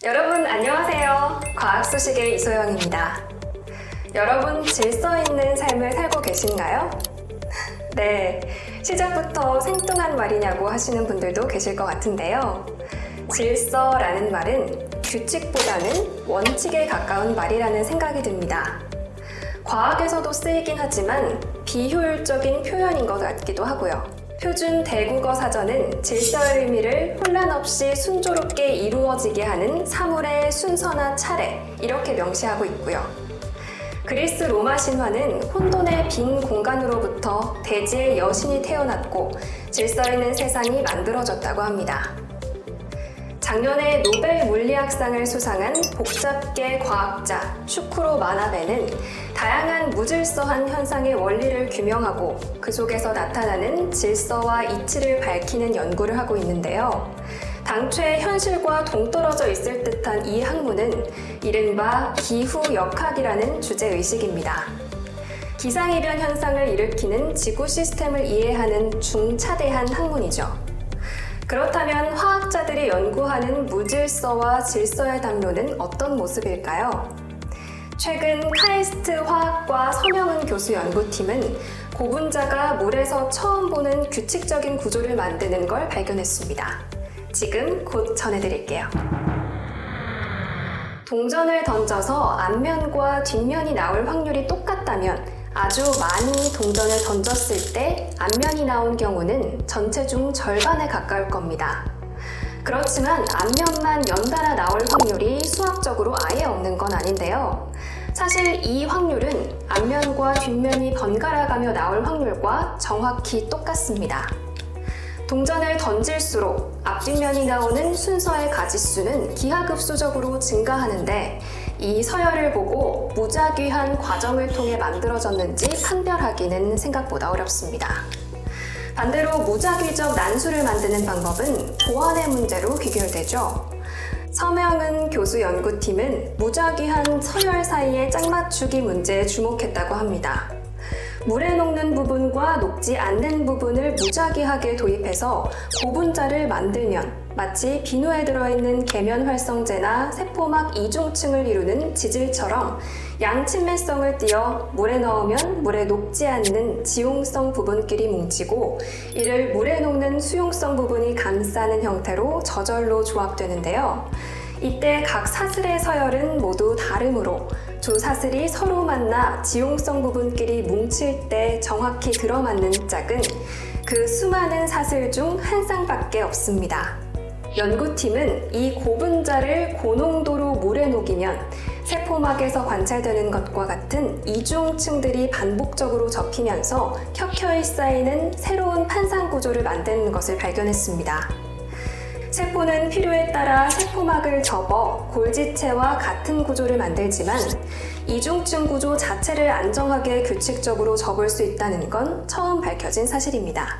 여러분 안녕하세요. 과학 소식의 이소영입니다. 여러분 질서 있는 삶을 살고 계신가요? 네, 시작부터 생뚱한 말이냐고 하시는 분들도 계실 것 같은데요. 질서라는 말은 규칙보다는 원칙에 가까운 말이라는 생각이 듭니다. 과학에서도 쓰이긴 하지만 비효율적인 표현인 것 같기도 하고요. 표준 대국어 사전은 질서의 의미를 혼란 없이 순조롭게 이루어지게 하는 사물의 순서나 차례, 이렇게 명시하고 있고요. 그리스 로마 신화는 혼돈의 빈 공간으로부터 대지의 여신이 태어났고 질서 있는 세상이 만들어졌다고 합니다. 작년에 노벨 물리학상을 수상한 복잡계 과학자 슈크로 마나베는 다양한 무질서한 현상의 원리를 규명하고 그 속에서 나타나는 질서와 이치를 밝히는 연구를 하고 있는데요. 당최 현실과 동떨어져 있을 듯한 이 학문은 이른바 기후역학이라는 주제의식입니다. 기상이변 현상을 일으키는 지구 시스템을 이해하는 중차대한 학문이죠. 그렇다면 화학자들이 연구하는 무질서와 질서의 담론은 어떤 모습일까요? 최근 카이스트 화학과 서명은 교수 연구팀은 고분자가 물에서 처음 보는 규칙적인 구조를 만드는 걸 발견했습니다. 지금 곧 전해드릴게요. 동전을 던져서 앞면과 뒷면이 나올 확률이 똑같다면 아주 많이 동전을 던졌을 때 앞면이 나온 경우는 전체 중 절반에 가까울 겁니다. 그렇지만 앞면만 연달아 나올 확률이 수학적으로 아예 없는 건 아닌데요. 사실 이 확률은 앞면과 뒷면이 번갈아 가며 나올 확률과 정확히 똑같습니다. 동전을 던질수록 앞뒷면이 나오는 순서의 가지수는 기하급수적으로 증가하는데 이 서열을 보고 무작위한 과정을 통해 만들어졌는지 판별하기는 생각보다 어렵습니다. 반대로 무작위적 난수를 만드는 방법은 보안의 문제로 귀결되죠. 서명은 교수 연구팀은 무작위한 서열 사이의 짝맞추기 문제에 주목했다고 합니다. 물에 녹는 부분과 녹지 않는 부분을 무작위하게 도입해서 고분자를 만들면 마치 비누에 들어있는 계면활성제나 세포막 이중층을 이루는 지질처럼 양친매성을 띄어 물에 넣으면 물에 녹지 않는 지용성 부분끼리 뭉치고 이를 물에 녹는 수용성 부분이 감싸는 형태로 저절로 조합되는데요. 이때 각 사슬의 서열은 모두 다르므로 두 사슬이 서로 만나 지용성 부분끼리 뭉칠 때 정확히 들어맞는 짝은 그 수많은 사슬 중 한 쌍밖에 없습니다. 연구팀은 이 고분자를 고농도로 물에 녹이면 세포막에서 관찰되는 것과 같은 이중층들이 반복적으로 접히면서 켜켜이 쌓이는 새로운 판상 구조를 만드는 것을 발견했습니다. 세포는 필요에 따라 세포막을 접어 골지체와 같은 구조를 만들지만 이중층 구조 자체를 안정하게 규칙적으로 접을 수 있다는 건 처음 밝혀진 사실입니다.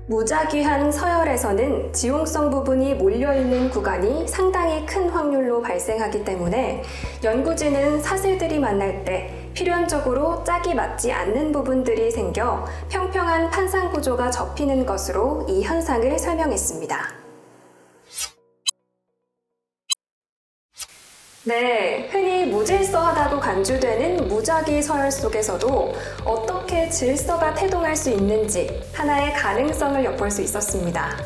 무작위한 서열에서는 지용성 부분이 몰려있는 구간이 상당히 큰 확률로 발생하기 때문에 연구진은 사슬들이 만날 때 필연적으로 짝이 맞지 않는 부분들이 생겨 평평한 판상 구조가 접히는 것으로 이 현상을 설명했습니다. 네, 흔히 무질서하다고 간주되는 무작위 서열 속에서도 어떻게 질서가 태동할 수 있는지 하나의 가능성을 엿볼 수 있었습니다.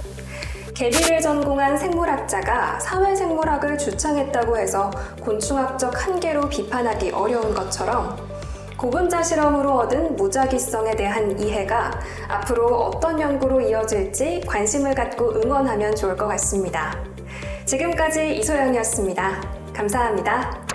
계비를 전공한 생물학자가 사회생물학을 주창했다고 해서 곤충학적 한계로 비판하기 어려운 것처럼 고분자 실험으로 얻은 무작위성에 대한 이해가 앞으로 어떤 연구로 이어질지 관심을 갖고 응원하면 좋을 것 같습니다. 지금까지 이소영이었습니다. 감사합니다.